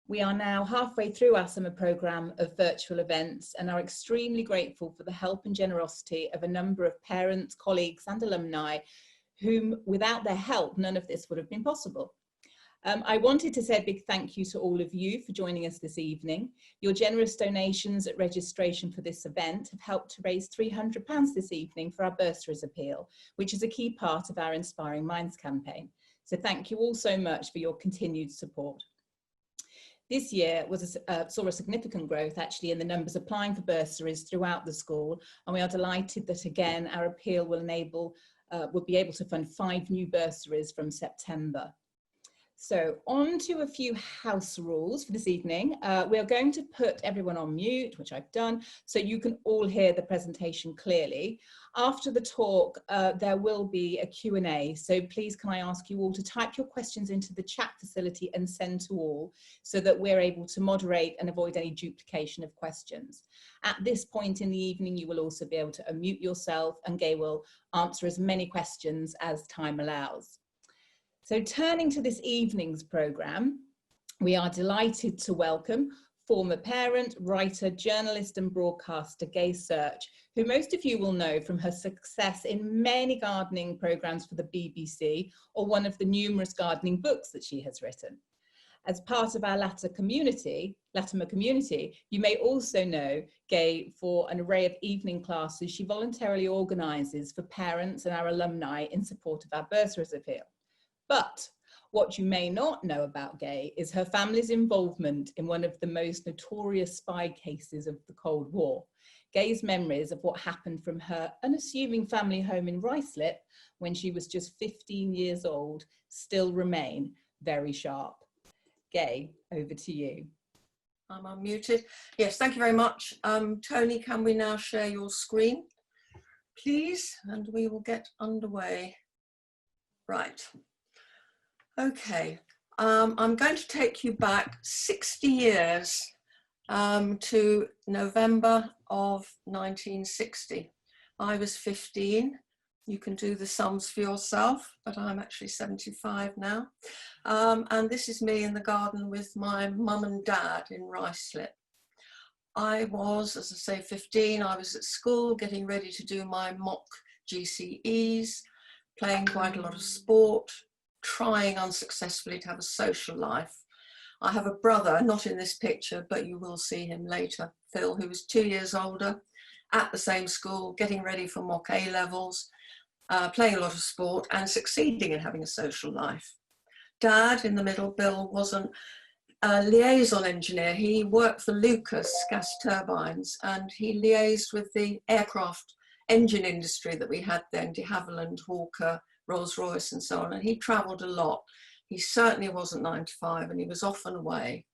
We are now halfway through our summer programme of virtual events and are extremely grateful for the help and generosity of a number of parents, colleagues and alumni whom, without their help, none of this would have been possible. I wanted to say a big thank you to all of you for joining us this evening. Your generous donations at registration for this event have helped to raise £300 this evening for our bursaries appeal, which is a key part of our Inspiring Minds campaign. So thank you all so much for your continued support. This year saw a significant growth actually in the numbers applying for bursaries throughout the school, and we are delighted that again our appeal will be able to fund 5 new bursaries from September. So on to a few house rules for this evening. We are going to put everyone on mute, which I've done, so you can all hear the presentation clearly. After the talk, there will be a Q&A, so please can I ask you all to type your questions into the chat facility and send to all so that we're able to moderate and avoid any duplication of questions. At this point in the evening, you will also be able to unmute yourself and Gay will answer as many questions as time allows. So turning to this evening's programme, we are delighted to welcome former parent, writer, journalist and broadcaster Gay Search, who most of you will know from her success in many gardening programmes for the BBC or one of the numerous gardening books that she has written. As part of our Latimer community, you may also know Gay for an array of evening classes she voluntarily organises for parents and our alumni in support of our bursaries appeal. But what you may not know about Gay is her family's involvement in one of the most notorious spy cases of the Cold War. Gay's memories of what happened from her unassuming family home in Ruislip when she was just 15 years old still remain very sharp. Gay, over to you. I'm unmuted. Yes, thank you very much. Tony, can we now share your screen, please? And we will get underway. Right. Okay, I'm going to take you back 60 years to November of 1960. I was 15. You can do the sums for yourself, but I'm actually 75 now. And this is me in the garden with my mum and dad in Ruislip. I was, as I say, 15. I was at school getting ready to do my mock GCEs, playing quite a lot of sport, trying unsuccessfully to have a social life. I have a brother, not in this picture, but you will see him later, Phil, who was 2 years older, at the same school, getting ready for mock A-levels, playing a lot of sport and succeeding in having a social life. Dad, in the middle, Bill, wasn't a liaison engineer. He worked for Lucas Gas Turbines and he liaised with the aircraft engine industry that we had then, de Havilland, Hawker, Rolls-Royce and so on, and he travelled a lot. He certainly wasn't 9 to 5 and he was often away.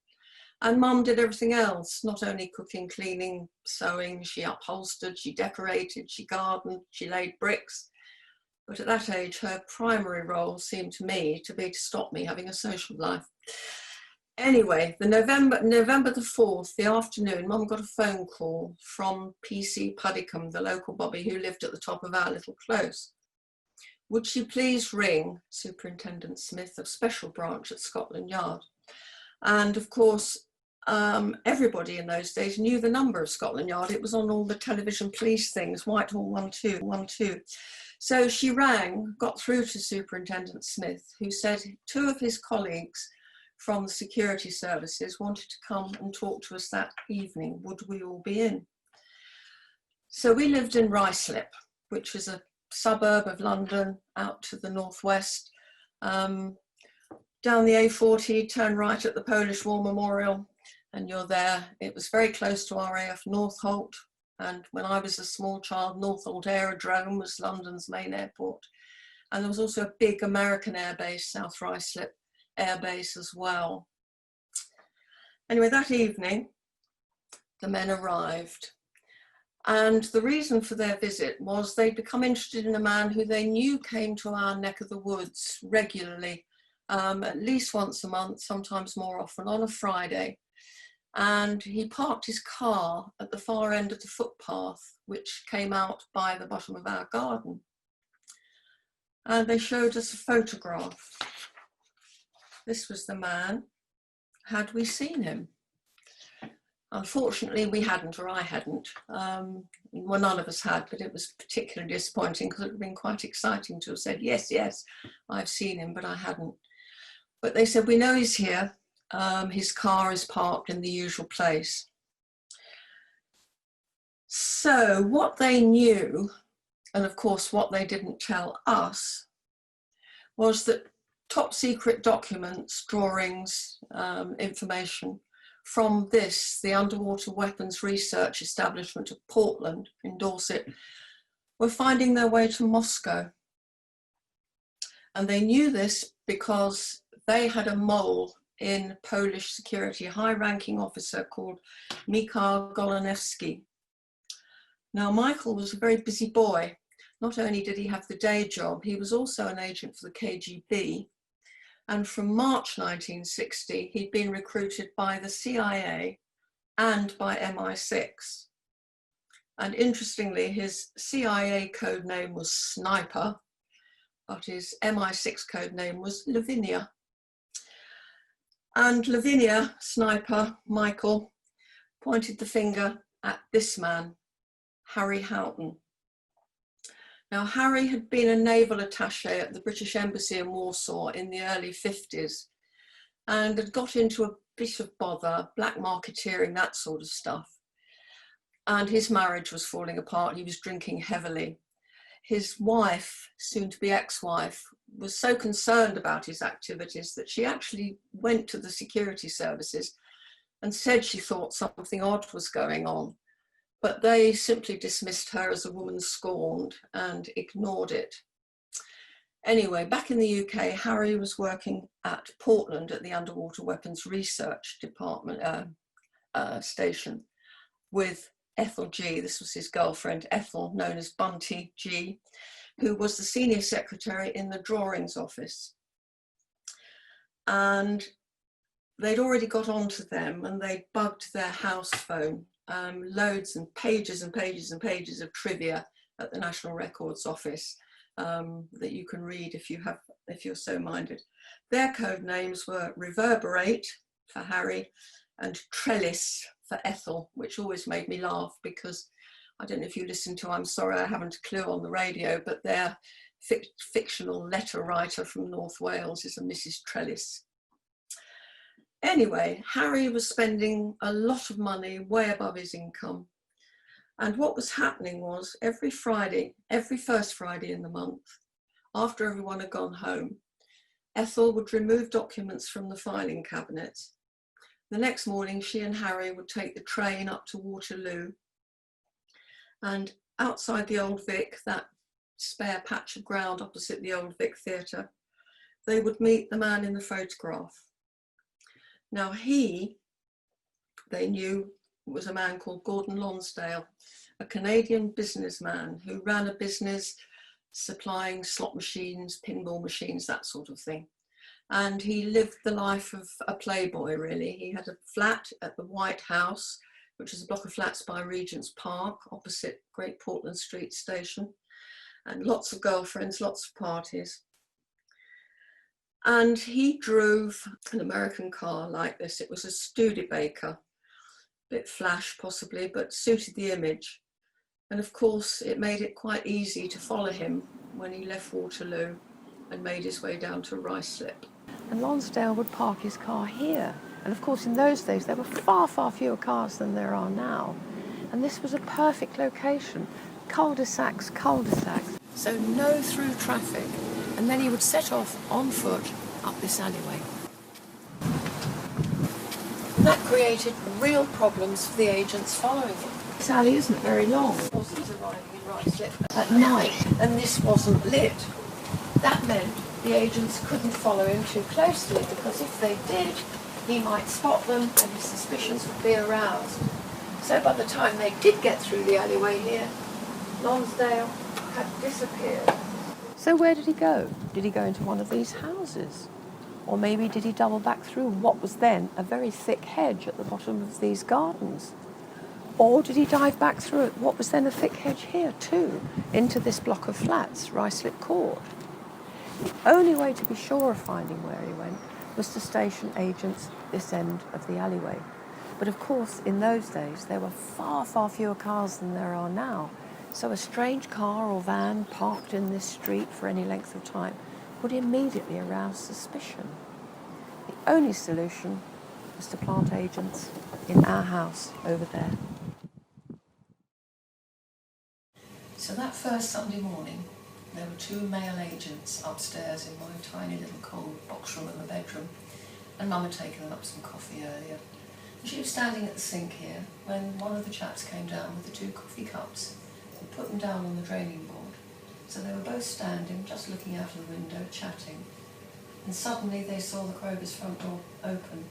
And Mum did everything else, not only cooking, cleaning, sewing, she upholstered, she decorated, she gardened, she laid bricks. But at that age, her primary role seemed to me to be to stop me having a social life. Anyway, November the 4th, the afternoon, Mum got a phone call from PC Puddicombe, the local bobby who lived at the top of our little close. Would she please ring Superintendent Smith of Special Branch at Scotland Yard? And of course, everybody in those days knew the number of Scotland Yard. It was on all the television police things, Whitehall 1212. So she rang, got through to Superintendent Smith, who said 2 of his colleagues from the security services wanted to come and talk to us that evening. Would we all be in? So we lived in Ruislip, which was a suburb of London out to the northwest. Down the A40, turn right at the Polish War Memorial and you're there. It was very close to RAF Northolt, and when I was a small child, Northolt Aerodrome was London's main airport. And there was also a big American air base, South Ruislip Air Base as well. Anyway, that evening, the men arrived. And the reason for their visit was they'd become interested in a man who they knew came to our neck of the woods regularly, at least once a month, sometimes more often, on a Friday. And he parked his car at the far end of the footpath, which came out by the bottom of our garden. And they showed us a photograph. This was the man. had we seen him? Unfortunately, we hadn't, or I hadn't. Well, none of us had, but it was particularly disappointing because it would have been quite exciting to have said, yes, I've seen him, but I hadn't. But they said, we know he's here. His car is parked in the usual place. So what they knew, and of course what they didn't tell us, was that top secret documents, drawings, information from this, the Underwater Weapons Research Establishment of Portland in Dorset, were finding their way to Moscow. And they knew this because they had a mole in Polish security, a high-ranking officer called Mikhail Golonevsky. Now, Michael was a very busy boy. Not only did he have the day job, he was also an agent for the KGB. And from March 1960, he'd been recruited by the CIA and by MI6. And interestingly, his CIA code name was Sniper, but his MI6 code name was Lavinia. And Lavinia, Sniper, Michael, pointed the finger at this man, Harry Houghton. Now, Harry had been a naval attaché at the British Embassy in Warsaw in the early 50s and had got into a bit of bother, black marketeering, that sort of stuff. And his marriage was falling apart. He was drinking heavily. His wife, soon to be ex-wife, was so concerned about his activities that she actually went to the security services and said she thought something odd was going on. But they simply dismissed her as a woman scorned and ignored it. Anyway, back in the UK, Harry was working at Portland at the Underwater Weapons Research Department station with Ethel G. This was his girlfriend, Ethel, known as Bunty G, who was the senior secretary in the drawings office. And they'd already got onto them and they bugged their house phone. Loads and pages and pages and pages of trivia at the National Records Office that you can read if you're so minded. Their code names were Reverberate for Harry and Trellis for Ethel, which always made me laugh because I don't know if you listen to I'm Sorry I Haven't a Clue on the radio, but their fictional letter writer from North Wales is a Mrs. Trellis. Anyway, Harry was spending a lot of money, way above his income. And what was happening was every first Friday in the month, after everyone had gone home, Ethel would remove documents from the filing cabinets. The next morning, she and Harry would take the train up to Waterloo. And outside the Old Vic, that spare patch of ground opposite the Old Vic Theatre, they would meet the man in the photograph. Now they knew, was a man called Gordon Lonsdale, a Canadian businessman who ran a business supplying slot machines, pinball machines, that sort of thing. And he lived the life of a playboy, really. He had a flat at the White House, which is a block of flats by Regent's Park, opposite Great Portland Street Station, and lots of girlfriends, lots of parties. And he drove an American car like this. It was a Studebaker, a bit flash possibly, but suited the image. And of course, it made it quite easy to follow him when he left Waterloo and made his way down to Ruislip. And Lonsdale would park his car here. And of course, in those days, there were far, far fewer cars than there are now. And this was a perfect location. Cul-de-sacs, so no through traffic. And then he would set off on foot up this alleyway. And that created real problems for the agents following him. This alley isn't very long. He wasn't arriving in Ruislip at night, and this wasn't lit. That meant the agents couldn't follow him too closely, because if they did, he might spot them and his suspicions would be aroused. So by the time they did get through the alleyway here, Lonsdale had disappeared. So where did he go? Did he go into one of these houses? Or maybe did he double back through what was then a very thick hedge at the bottom of these gardens? Or did he dive back through what was then a thick hedge here too, into this block of flats, Ruislip Court? The only way to be sure of finding where he went was to station agents this end of the alleyway. But of course, in those days, there were far, far fewer cars than there are now. So a strange car or van parked in this street for any length of time would immediately arouse suspicion. The only solution was to plant agents in our house over there. So that first Sunday morning, there were 2 male agents upstairs in my tiny little cold box room in the bedroom, and Mum had taken them up some coffee earlier. And she was standing at the sink here when one of the chaps came down with the 2 coffee cups and put them down on the draining board. So they were both standing, just looking out of the window, chatting. And suddenly they saw the Kroger's front door open,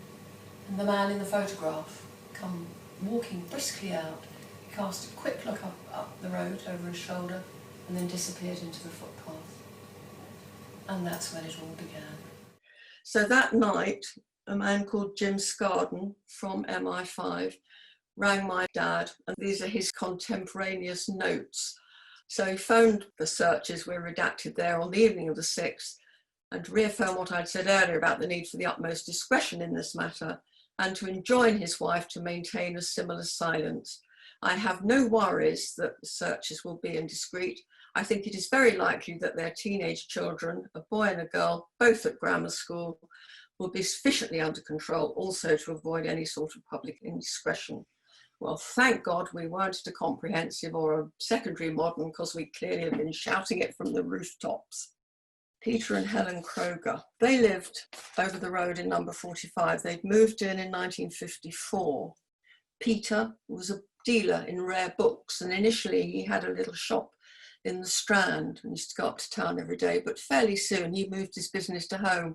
and the man in the photograph come walking briskly out. He cast a quick look up the road over his shoulder and then disappeared into the footpath. And that's when it all began. So that night, a man called Jim Scarden from MI5 rang my dad, and these are his contemporaneous notes. So he phoned the searches were redacted there on the evening of the 6th and reaffirmed what I'd said earlier about the need for the utmost discretion in this matter and to enjoin his wife to maintain a similar silence. I have no worries that the searches will be indiscreet. I think it is very likely that their teenage children, a boy and a girl, both at grammar school, will be sufficiently under control also to avoid any sort of public indiscretion. Well, thank God we weren't at a comprehensive or a secondary modern, because we clearly have been shouting it from the rooftops. Peter and Helen Kroger, they lived over the road in number 45. They'd moved in 1954. Peter was a dealer in rare books, and initially he had a little shop in the Strand and used to go up to town every day, but fairly soon he moved his business to home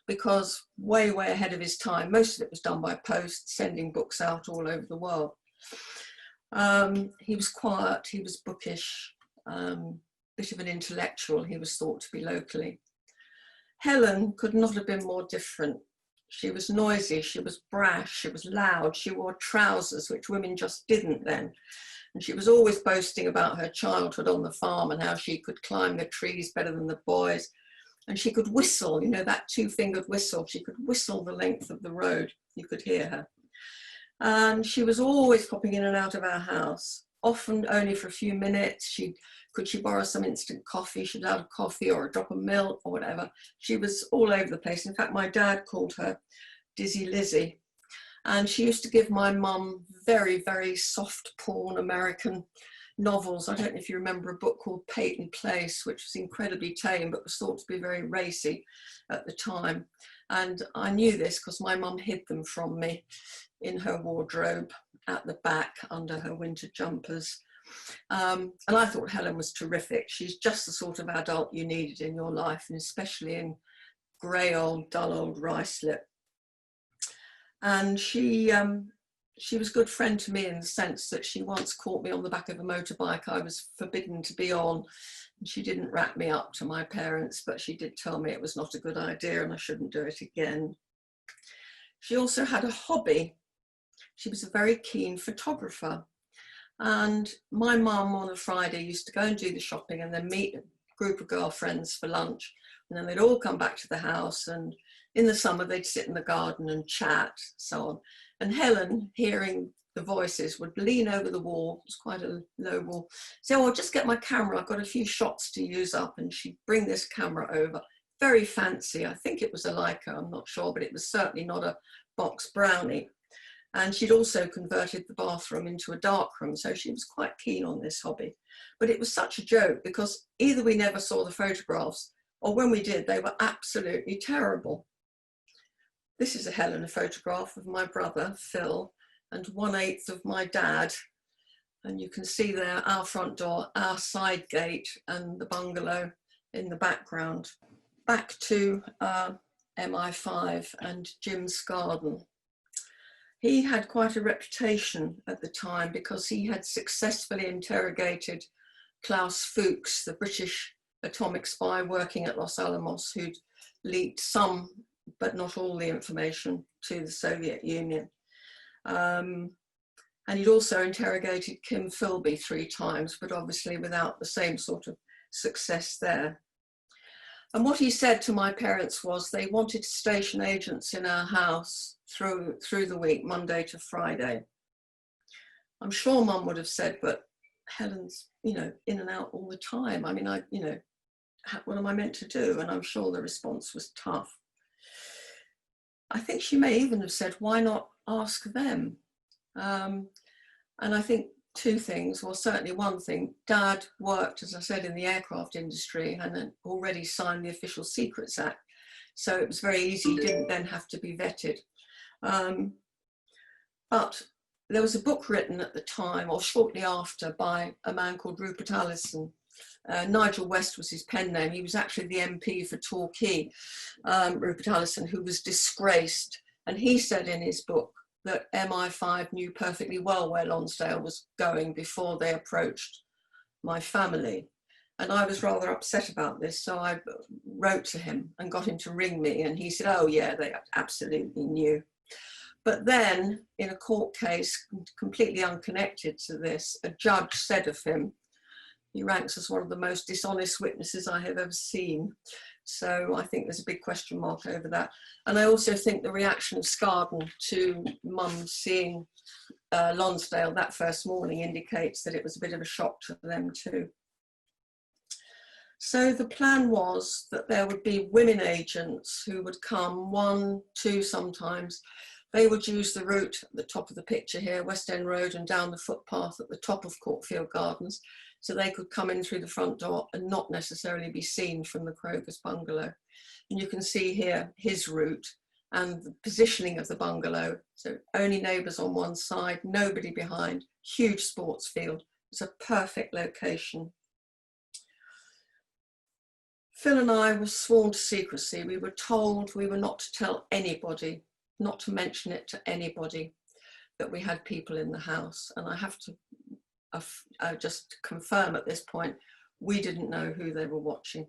because way ahead of his time. Most of it was done by post, sending books out all over the world. He was quiet, he was bookish, bit of an intellectual, he was thought to be locally. Helen could not have been more different. She was noisy, she was brash, she was loud, she wore trousers, which women just didn't then. And she was always boasting about her childhood on the farm and how she could climb the trees better than the boys. And she could whistle, you know, that 2-fingered whistle. She could whistle the length of the road. You could hear her. And she was always popping in and out of our house, often only for a few minutes. Could she borrow some instant coffee? She'd have a coffee or a drop of milk or whatever. She was all over the place. In fact, my dad called her Dizzy Lizzie. And she used to give my mum very, very soft porn American novels. I don't know if you remember a book called Peyton Place, which was incredibly tame, but was thought to be very racy at the time. And I knew this because my mum hid them from me in her wardrobe at the back under her winter jumpers. And I thought Helen was terrific. She's just the sort of adult you needed in your life, and especially in grey old, dull old Ruislip. And she was a good friend to me in the sense that she once caught me on the back of a motorbike I was forbidden to be on. And she didn't wrap me up to my parents, but she did tell me it was not a good idea and I shouldn't do it again. She also had a hobby. She was a very keen photographer. And my mum on a Friday used to go and do the shopping and then meet a group of girlfriends for lunch. And then they'd all come back to the house, and in the summer they'd sit in the garden and chat, so on. And Helen, hearing the voices, would lean over the wall, it was quite a low wall, say, oh, I'll just get my camera, I've got a few shots to use up. And she'd bring this camera over, very fancy. I think it was a Leica, I'm not sure, but it was certainly not a box Brownie. And she'd also converted the bathroom into a darkroom, so she was quite keen on this hobby. But it was such a joke because either we never saw the photographs, or when we did, they were absolutely terrible. This is a Helen photograph of my brother, Phil, and 1/8 of my dad. And you can see there our front door, our side gate, and the bungalow in the background. Back to MI5 and Jim Scarden. He had quite a reputation at the time because he had successfully interrogated Klaus Fuchs, the British atomic spy working at Los Alamos, who'd leaked some, but not all the information to the Soviet Union. And he'd also interrogated Kim Philby 3 times, but obviously without the same sort of success there. And what he said to my parents was they wanted to station agents in our house through the week, Monday to Friday. I'm sure Mum would have said, but Helen's, you know, in and out all the time. I mean, you know, what am I meant to do? And I'm sure the response was tough. I think she may even have said, why not ask them? And I think two things, well, certainly one thing, Dad worked, as I said, in the aircraft industry and had already signed the Official Secrets Act. So it was very easy, he didn't then have to be vetted. But there was a book written at the time, or shortly after, by a man called Rupert Allison. Nigel West was his pen name. He was actually the MP for Torquay, Rupert Allison, who was disgraced. And he said in his book that MI5 knew perfectly well where Lonsdale was going before they approached my family. And I was rather upset about this, so I wrote to him and got him to ring me, and he said, oh yeah, they absolutely knew. But then, in a court case completely unconnected to this, a judge said of him, he ranks as one of the most dishonest witnesses I have ever seen. So I think there's a big question mark over that. And I also think the reaction of Scarden to Mum seeing Lonsdale that first morning indicates that it was a bit of a shock to them too. So the plan was that there would be women agents who would come, 1, 2 sometimes. They would use the route at the top of the picture here, West End Road, and down the footpath at the top of Courtfield Gardens, so they could come in through the front door and not necessarily be seen from the Kroger's bungalow. And you can see here his route and the positioning of the bungalow. So only neighbours on one side, nobody behind, huge sports field. It's a perfect location. Phil and I were sworn to secrecy. We were told we were not to tell anybody, not to mention it to anybody, that we had people in the house. And I have to just confirm at this point, we didn't know who they were watching.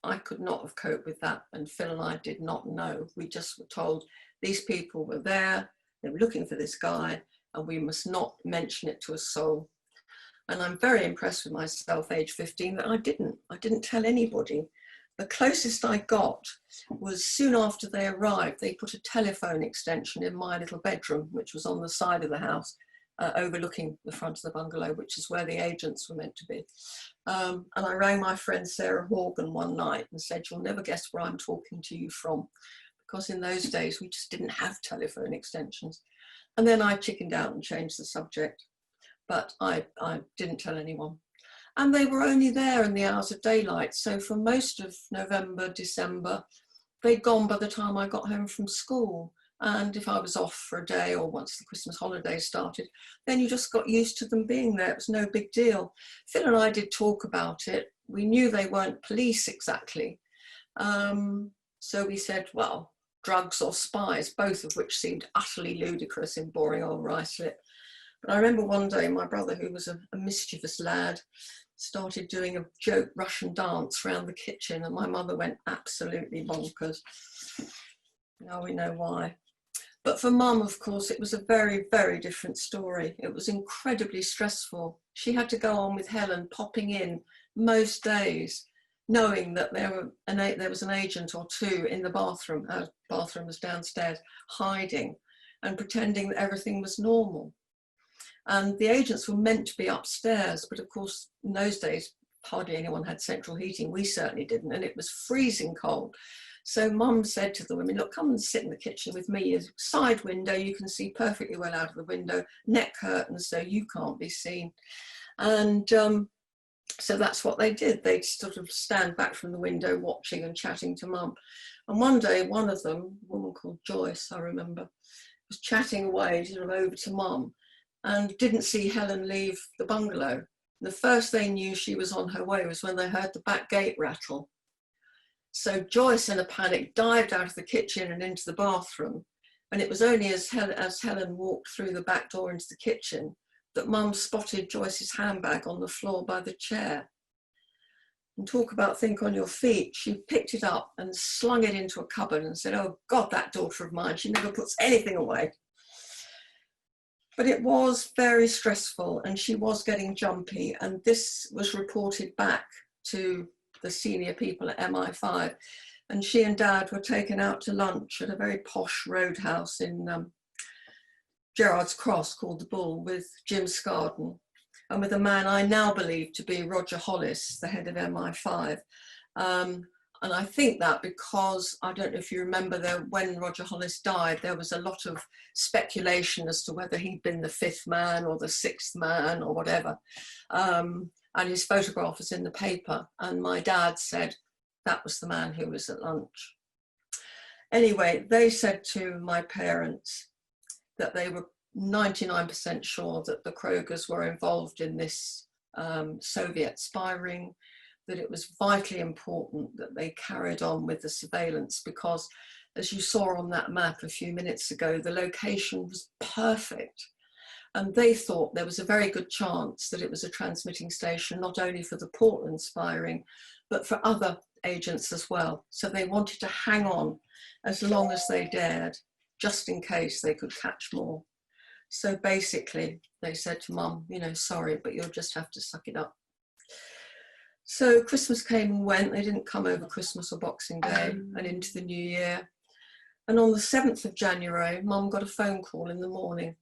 I could not have coped with that, and Phil and I did not know. We just were told these people were there, they were looking for this guy, and we must not mention it to a soul. And I'm very impressed with myself, age 15, that I didn't tell anybody. The closest I got was soon after they arrived, they put a telephone extension in my little bedroom, which was on the side of the house, overlooking the front of the bungalow, which is where the agents were meant to be. And I rang my friend Sarah Horgan one night and said, you'll never guess where I'm talking to you from, because in those days we just didn't have telephone extensions. And then I chickened out and changed the subject, but I didn't tell anyone. And they were only there in the hours of daylight. So for most of November, December, they'd gone by the time I got home from school. And if I was off for a day or once the Christmas holidays started, then you just got used to them being there. It was no big deal. Phil and I did talk about it. We knew they weren't police exactly. So we said, well, drugs or spies, both of which seemed utterly ludicrous in boring old Ruislip. But I remember one day my brother, who was a mischievous lad, started doing a joke Russian dance around the kitchen, and my mother went absolutely bonkers. Now we know why. But for Mum, of course, it was a very, very different story. It was incredibly stressful. She had to go on with Helen popping in most days, knowing that there was an agent or two in the bathroom. Our bathroom was downstairs, hiding and pretending that everything was normal. And the agents were meant to be upstairs, but of course, in those days, hardly anyone had central heating. We certainly didn't, and it was freezing cold. So Mum said to the women, look, come and sit in the kitchen with me. There's a side window, you can see perfectly well out of the window, net curtains, so you can't be seen. And so that's what they did. They'd sort of stand back from the window watching and chatting to Mum. And one day, one of them, a woman called Joyce, I remember, was chatting away sort of over to Mum and didn't see Helen leave the bungalow. The first they knew she was on her way was when they heard the back gate rattle. So Joyce, in a panic, dived out of the kitchen and into the bathroom. And it was only as Helen walked through the back door into the kitchen that Mum spotted Joyce's handbag on the floor by the chair. And talk about think on your feet. She picked it up and slung it into a cupboard and said, oh God, that daughter of mine, she never puts anything away. But it was very stressful and she was getting jumpy. And this was reported back to the senior people at MI5. And she and Dad were taken out to lunch at a very posh roadhouse in Gerrard's Cross called The Bull with Jim Scarden and with a man I now believe to be Roger Hollis, the head of MI5. And I think that because, I don't know if you remember, when Roger Hollis died, there was a lot of speculation as to whether he'd been the fifth man or the sixth man or whatever. And his photograph was in the paper. And my dad said that was the man who was at lunch. Anyway, they said to my parents that they were 99% sure that the Krogers were involved in this Soviet spy ring, that it was vitally important that they carried on with the surveillance because, as you saw on that map a few minutes ago, the location was perfect. And they thought there was a very good chance that it was a transmitting station, not only for the Portland spy ring, but for other agents as well. So they wanted to hang on as long as they dared, just in case they could catch more. So basically, they said to Mum, you know, sorry, but you'll just have to suck it up. So Christmas came and went. They didn't come over Christmas or Boxing Day and into the new year. And on the 7th of January, Mum got a phone call in the morning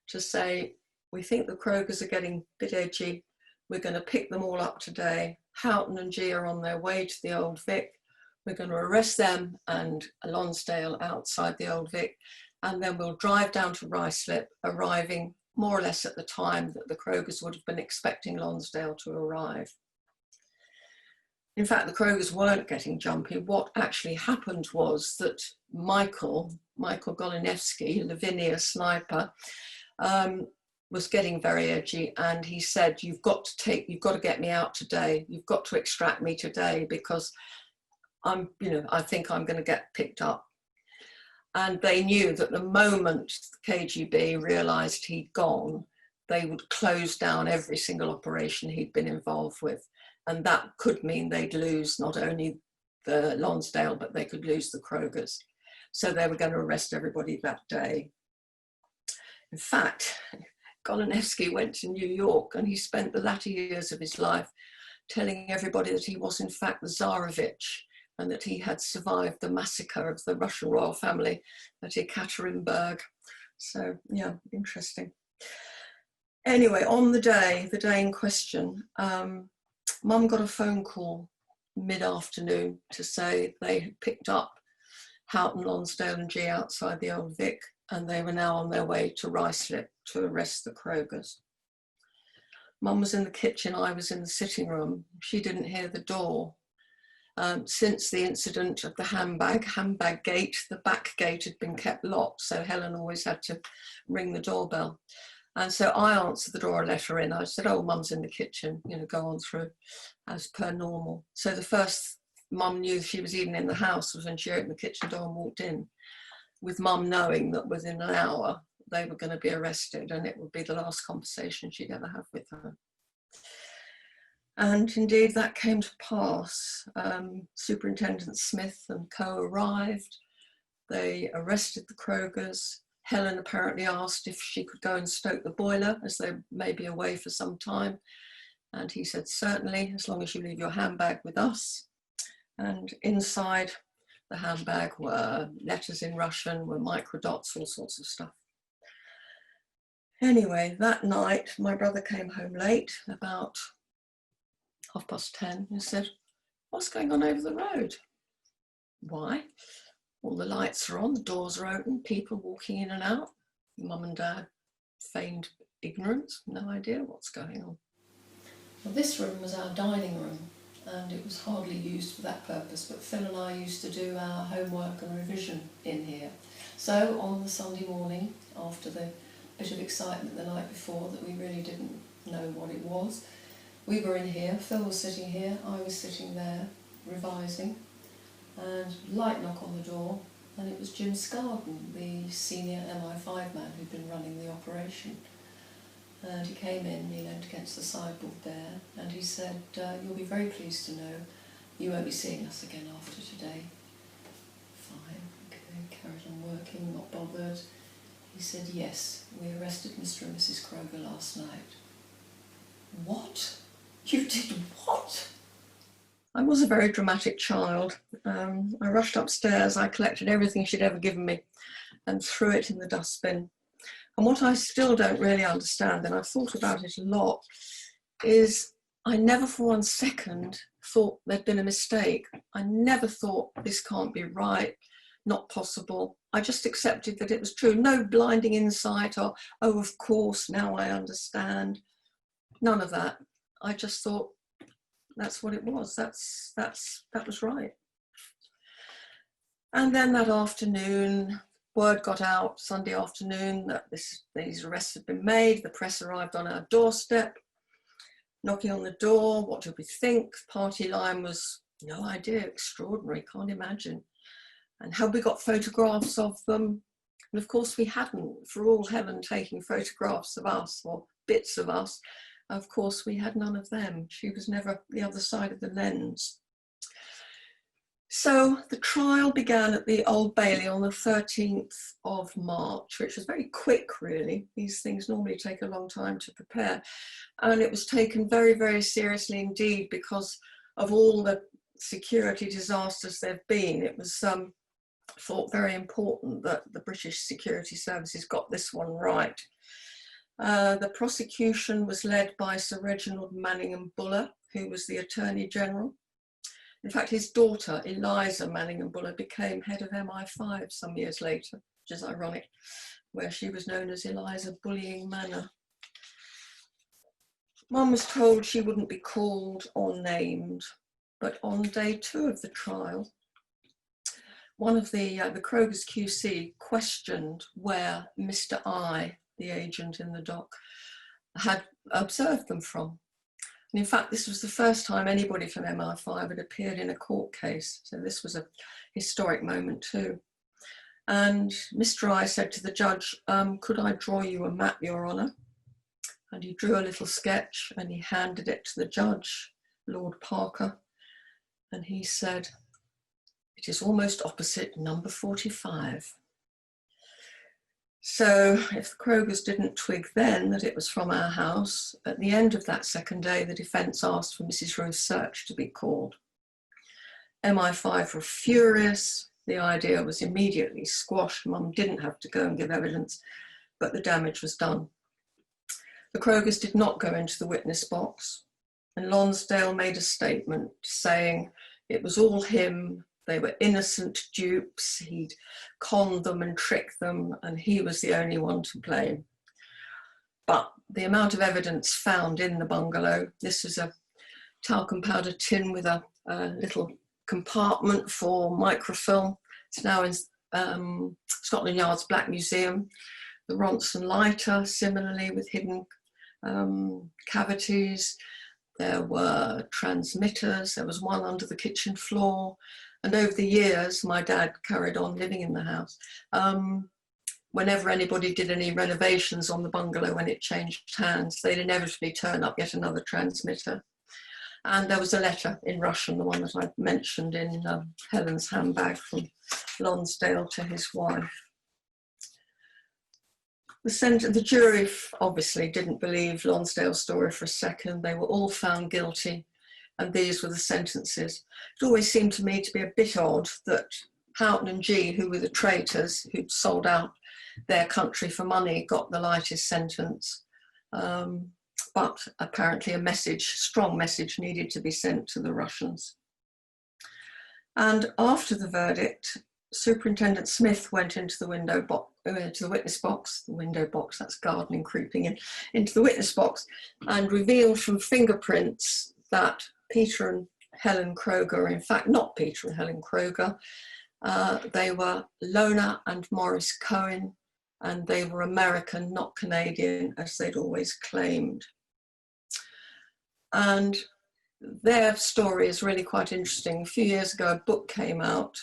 to say, we think the Krogers are getting a bit edgy. We're going to pick them all up today. Houghton and G are on their way to the Old Vic. We're going to arrest them and Lonsdale outside the Old Vic. And then we'll drive down to Ruislip, arriving more or less at the time that the Krogers would have been expecting Lonsdale to arrive. In fact, the Krogers weren't getting jumpy. What actually happened was that Michael Golinevsky, Lavinia sniper, was getting very edgy, and he said, you've got to get me out today. You've got to extract me today because I think I'm going to get picked up. And they knew that the moment the KGB realized he'd gone, they would close down every single operation he'd been involved with. And that could mean they'd lose not only the Lonsdale, but they could lose the Krogers. So they were going to arrest everybody that day. In fact, Golinevsky went to New York and he spent the latter years of his life telling everybody that he was in fact the Tsarevich and that he had survived the massacre of the Russian royal family at Ekaterinburg. So yeah, interesting. Anyway, on the day in question, Mum got a phone call mid-afternoon to say they had picked up Houghton, Lonsdale and G outside the Old Vic, and they were now on their way to Ruislip to arrest the Krogers. Mum was in the kitchen, I was in the sitting room. She didn't hear the door. Since the incident of the handbag gate, the back gate had been kept locked, so Helen always had to ring the doorbell. And so I answered the door and let her in. I said, oh, Mum's in the kitchen, go on through as per normal. So the first Mum knew she was even in the house was when she opened the kitchen door and walked in, with Mum knowing that within an hour they were going to be arrested and it would be the last conversation she'd ever have with her. And indeed that came to pass. Superintendent Smith and co arrived. They arrested the Krogers. Helen apparently asked if she could go and stoke the boiler as they may be away for some time. And he said, certainly, as long as you leave your handbag with us. And inside the handbag were letters in Russian, were microdots, all sorts of stuff. Anyway, that night, my brother came home late, about 10:30, and said, what's going on over the road? Why? All the lights are on, the doors are open, people walking in and out. Mum and Dad feigned ignorance, no idea what's going on. Well, this room was our dining room, and it was hardly used for that purpose, but Phil and I used to do our homework and revision in here. So on the Sunday morning, after the bit of excitement the night before that we really didn't know what it was, we were in here, Phil was sitting here, I was sitting there, revising, and light knock on the door, and it was Jim Scarden, the senior MI5 man who'd been running the operation. And he came in, he leaned against the sideboard there, and he said, you'll be very pleased to know you won't be seeing us again after today. Fine, okay, carried on working, not bothered. He said, yes, we arrested Mr. and Mrs. Kroger last night. What? You did what? I was a very dramatic child. I rushed upstairs, I collected everything she'd ever given me and threw it in the dustbin. And what I still don't really understand, and I've thought about it a lot, is I never for 1 second thought there'd been a mistake. I never thought this can't be right, not possible. I just accepted that it was true. No blinding insight or, oh, of course, now I understand. None of that. I just thought that's what it was. That was right. And then that afternoon, word got out Sunday afternoon that these arrests had been made. The press arrived on our doorstep, knocking on the door. What did we think? Party line was, no idea, extraordinary, can't imagine. And had we got photographs of them? And of course we hadn't. For all Helen taking photographs of us or bits of us, of course we had none of them. She was never the other side of the lens. So the trial began at the Old Bailey on the 13th of March, which was very quick, really. These things normally take a long time to prepare. And it was taken very, very seriously indeed because of all the security disasters there have been. It was thought very important that the British security services got this one right. The prosecution was led by Sir Reginald Manningham-Buller, who was the Attorney General. In fact, his daughter, Eliza Manningham-Buller, became head of MI5 some years later, which is ironic, where she was known as Eliza Bullying Manor. Mum was told she wouldn't be called or named, but on day 2 of the trial, one of the Kroger's QC questioned where Mr. I, the agent in the dock, had observed them from. And in fact, this was the first time anybody from MI5 had appeared in a court case. So this was a historic moment too. And Mr. I said to the judge, could I draw you a map, Your Honour? And he drew a little sketch and he handed it to the judge, Lord Parker. And he said, it is almost opposite number 45. So if the Krogers didn't twig then that it was from our house, at the end of that second day, the defence asked for Mrs. Ruth Search to be called. MI5 were furious. The idea was immediately squashed. Mum didn't have to go and give evidence, but the damage was done. The Krogers did not go into the witness box, and Lonsdale made a statement saying it was all him. They were innocent dupes. He'd conned them and tricked them, and he was the only one to blame. But the amount of evidence found in the bungalow, this is a talcum powder tin with a little compartment for microfilm. It's now in Scotland Yard's Black Museum. The Ronson lighter, similarly with hidden cavities. There were transmitters. There was one under the kitchen floor. And over the years, my dad carried on living in the house. Whenever anybody did any renovations on the bungalow when it changed hands, they'd inevitably turn up yet another transmitter. And there was a letter in Russian, the one that I mentioned in Helen's handbag from Lonsdale to his wife. The jury obviously didn't believe Lonsdale's story for a second. They were all found guilty. And these were the sentences. It always seemed to me to be a bit odd that Houghton and G, who were the traitors who'd sold out their country for money, got the lightest sentence. But apparently a strong message needed to be sent to the Russians. And after the verdict, Superintendent Smith went into the witness box, the window box, that's gardening creeping into the witness box, and revealed from fingerprints that Peter and Helen Kroger are in fact not Peter and Helen Kroger. They were Lona and Morris Cohen, and they were American, not Canadian, as they'd always claimed. And their story is really quite interesting. A few years ago, a book came out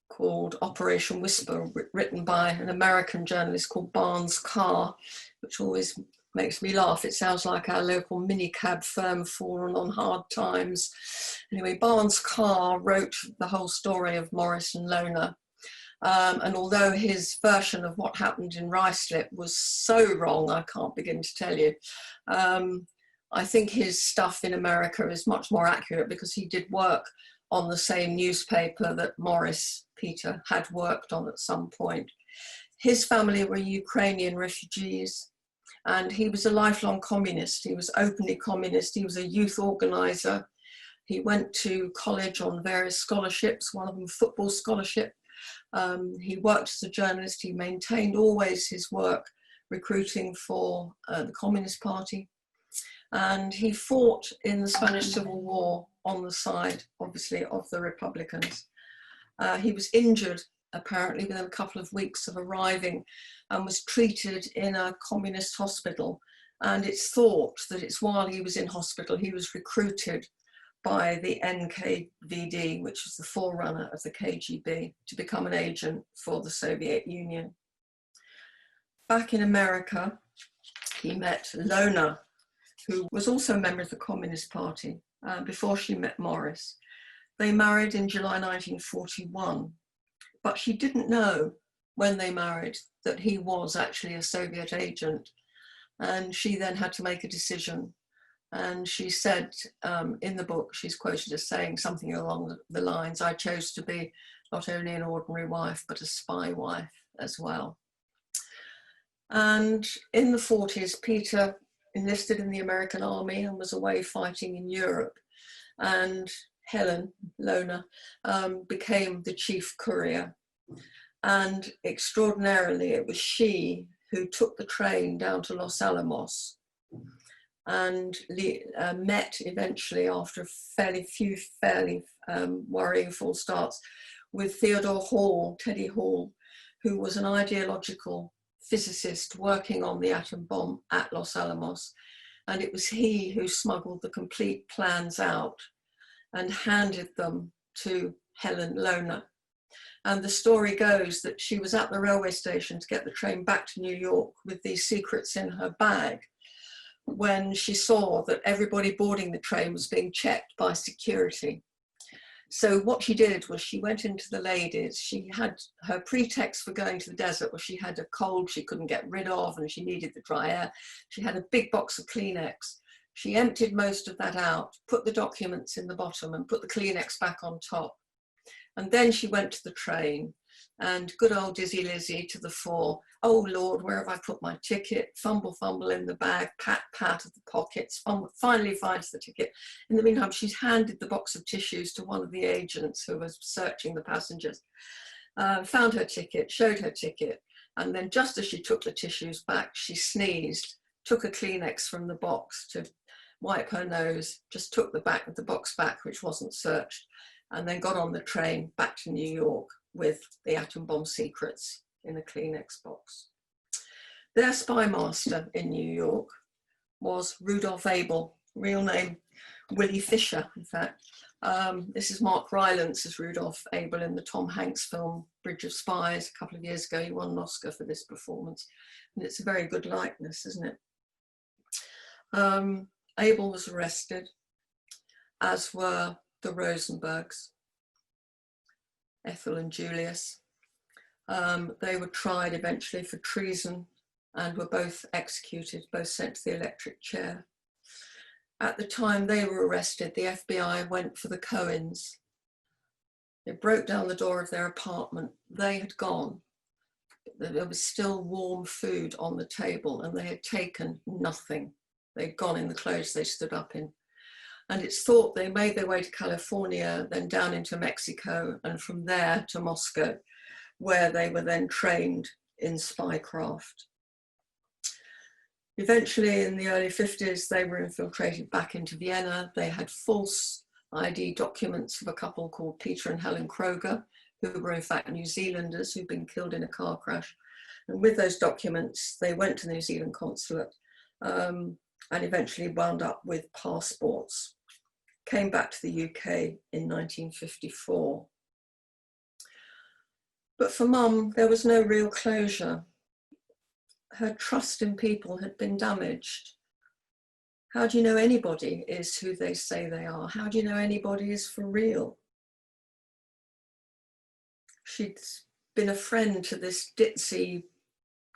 called Operation Whisper, written by an American journalist called Barnes Carr, which always makes me laugh. It sounds like our local minicab firm fallen on hard times. Anyway, Barnes Carr wrote the whole story of Morris and Lona. And although his version of what happened in Ruislip was so wrong, I can't begin to tell you. I think his stuff in America is much more accurate because he did work on the same newspaper that Morris Peter had worked on at some point. His family were Ukrainian refugees, and he was a lifelong communist. He was openly communist. He was a youth organizer. He went to college on various scholarships, one of them football scholarship. He worked as a journalist. He maintained always his work recruiting for the Communist Party. And he fought in the Spanish Civil War on the side, obviously, of the Republicans. He was injured, apparently, within a couple of weeks of arriving and was treated in a communist hospital. And it's thought that it's while he was in hospital, he was recruited by the NKVD, which was the forerunner of the KGB, to become an agent for the Soviet Union. Back in America, he met Lona, who was also a member of the Communist Party before she met Morris. They married in July 1941, but she didn't know when they married that he was actually a Soviet agent. And she then had to make a decision. And she said in the book, she's quoted as saying something along the lines, I chose to be not only an ordinary wife, but a spy wife as well. And in the 40s, Peter enlisted in the American Army and was away fighting in Europe. And Helen, Lona, became the chief courier. And extraordinarily, it was she who took the train down to Los Alamos and met eventually, after fairly worrying false starts, with Theodore Hall, Teddy Hall, who was an ideological physicist working on the atom bomb at Los Alamos. And it was he who smuggled the complete plans out and handed them to Helen Lona. And the story goes that she was at the railway station to get the train back to New York with these secrets in her bag when she saw that everybody boarding the train was being checked by security. So what she did was she went into the ladies. She had her pretext for going to the desert was she had a cold she couldn't get rid of and she needed the dry air. She had a big box of Kleenex. She emptied most of that out, put the documents in the bottom and put the Kleenex back on top. And then she went to the train, and good old Dizzy Lizzie to the fore. Oh Lord, where have I put my ticket? Fumble, fumble in the bag, pat, pat of the pockets, finally finds the ticket. In the meantime, she's handed the box of tissues to one of the agents who was searching the passengers. Found her ticket, showed her ticket, and then just as she took the tissues back, she sneezed, took a Kleenex from the box to wipe her nose, just took the back of the box back, which wasn't searched, and then got on the train back to New York with the atom bomb secrets in a Kleenex box. Their spy master in New York was Rudolph Abel, real name Willie Fisher, in fact. This is Mark Rylance as Rudolph Abel in the Tom Hanks film Bridge of Spies a couple of years ago. He won an Oscar for this performance. And it's a very good likeness, isn't it? Abel was arrested, as were the Rosenbergs, Ethel and Julius. They were tried eventually for treason and were both executed, both sent to the electric chair. At the time they were arrested, the FBI went for the Cohens. It broke down the door of their apartment. They had gone. There was still warm food on the table and they had taken nothing. They'd gone in the clothes they stood up in. And it's thought they made their way to California, then down into Mexico, and from there to Moscow, where they were then trained in spycraft. Eventually, in the early 50s, they were infiltrated back into Vienna. They had false ID documents of a couple called Peter and Helen Kroger, who were in fact New Zealanders who'd been killed in a car crash. And with those documents, they went to the New Zealand consulate and eventually wound up with passports. Came back to the UK in 1954. But for Mum, there was no real closure. Her trust in people had been damaged. How do you know anybody is who they say they are? How do you know anybody is for real? She'd been a friend to this ditzy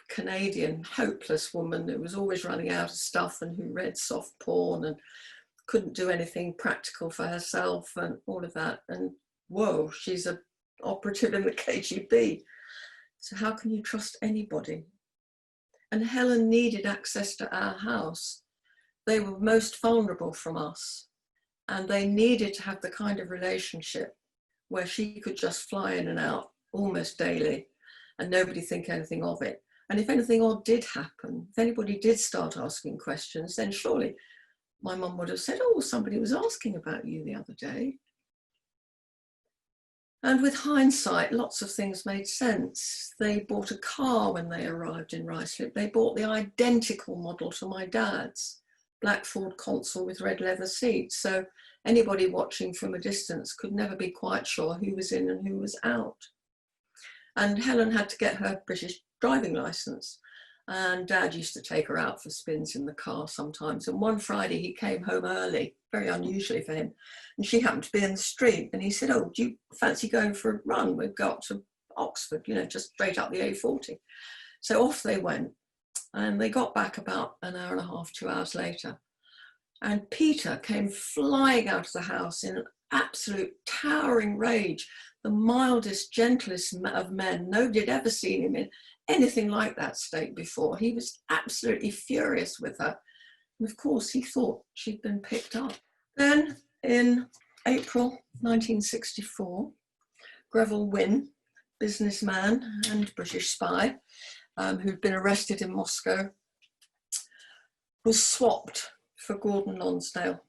Canadian hopeless woman who was always running out of stuff and who read soft porn and couldn't do anything practical for herself and all of that. And whoa, she's an operative in the KGB. So how can you trust anybody? And Helen needed access to our house. They were most vulnerable from us, and they needed to have the kind of relationship where she could just fly in and out almost daily and nobody think anything of it. And if anything odd did happen, if anybody did start asking questions, then surely my mum would have said, oh, somebody was asking about you the other day. And with hindsight, lots of things made sense. They bought a car when they arrived in Ruislip. They bought the identical model to my dad's, black Ford Consul with red leather seats. So anybody watching from a distance could never be quite sure who was in and who was out. And Helen had to get her British driving licence. And Dad used to take her out for spins in the car sometimes. And one Friday he came home early, very unusually for him. And she happened to be in the street. And he said, oh, do you fancy going for a run? We've got to Oxford, you know, just straight up the A40. So off they went. And they got back about an hour and a half, 2 hours later. And Peter came flying out of the house in absolute towering rage, the mildest, gentlest of men. Nobody had ever seen him in anything like that state before. He was absolutely furious with her. And of course, he thought she'd been picked up. Then in April 1964, Greville Wynne, businessman and British spy, who'd been arrested in Moscow, was swapped for Gordon Lonsdale.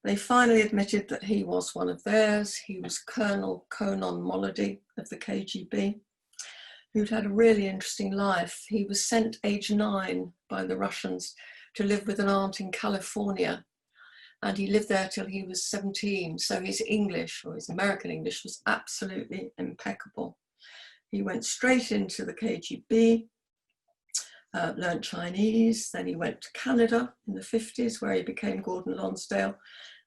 They finally admitted that he was one of theirs. He was Colonel Conon Molody of the KGB, who'd had a really interesting life. He was sent age 9 by the Russians to live with an aunt in California. And he lived there till he was 17. So his English, or his American English, was absolutely impeccable. He went straight into the KGB, learned Chinese. Then he went to Canada in the 50s, where he became Gordon Lonsdale,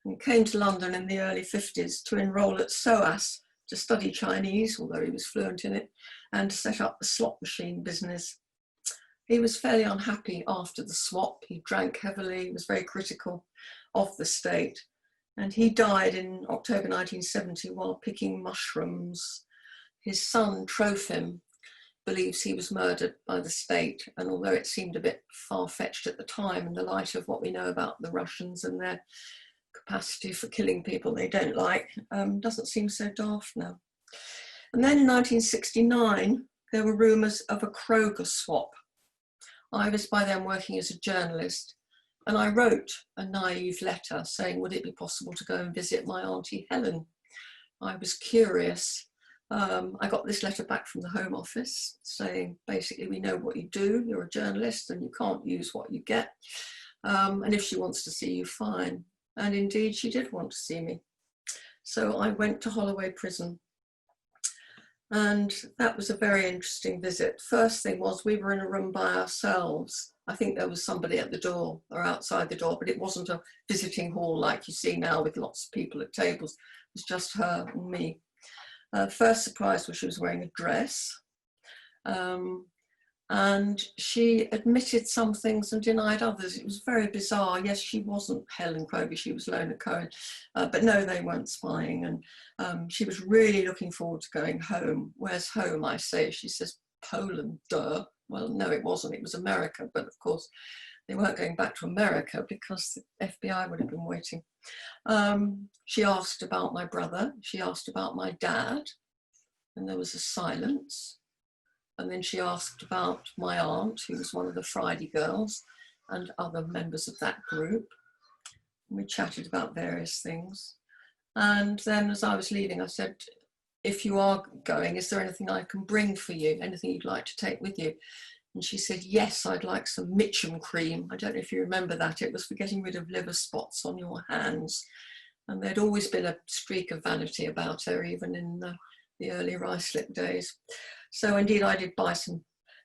and came to London in the early 50s to enroll at SOAS to study Chinese, although he was fluent in it, and to set up the slot machine business. He was fairly unhappy after the swap. He drank heavily, he was very critical of the state, and he died in October 1970 while picking mushrooms. His son, Trofim, believes he was murdered by the state, and although it seemed a bit far-fetched at the time in the light of what we know about the Russians and their capacity for killing people they don't like, doesn't seem so daft now. And then in 1969, there were rumours of a Kroger swap. I was by then working as a journalist, and I wrote a naive letter saying, would it be possible to go and visit my auntie Helen? I was curious. I got this letter back from the Home Office saying, basically, we know what you do, you're a journalist and you can't use what you get. And if she wants to see you, fine. And indeed, she did want to see me. So I went to Holloway Prison. And that was a very interesting visit. First thing was, we were in a room by ourselves. I think there was somebody at the door or outside the door, but it wasn't a visiting hall like you see now with lots of people at tables. It was just her and me. First surprise was she was wearing a dress. And she admitted some things and denied others. It was very bizarre. Yes, she wasn't Helen Kroger, she was Lona Cohen, but no, they weren't spying. And she was really looking forward to going home. Where's home, I say? She says, Poland, duh. Well, no, it wasn't. It was America. But of course, they weren't going back to America because the FBI would have been waiting. She asked about my brother. She asked about my dad. And there was a silence. And then she asked about my aunt, who was one of the Friday girls, and other members of that group. And we chatted about various things. And then as I was leaving, I said, if you are going, is there anything I can bring for you? Anything you'd like to take with you? And she said, yes, I'd like some Mitchum cream. I don't know if you remember that. It was for getting rid of liver spots on your hands. And there'd always been a streak of vanity about her, even in the early Ruislip days. So indeed, I did buy some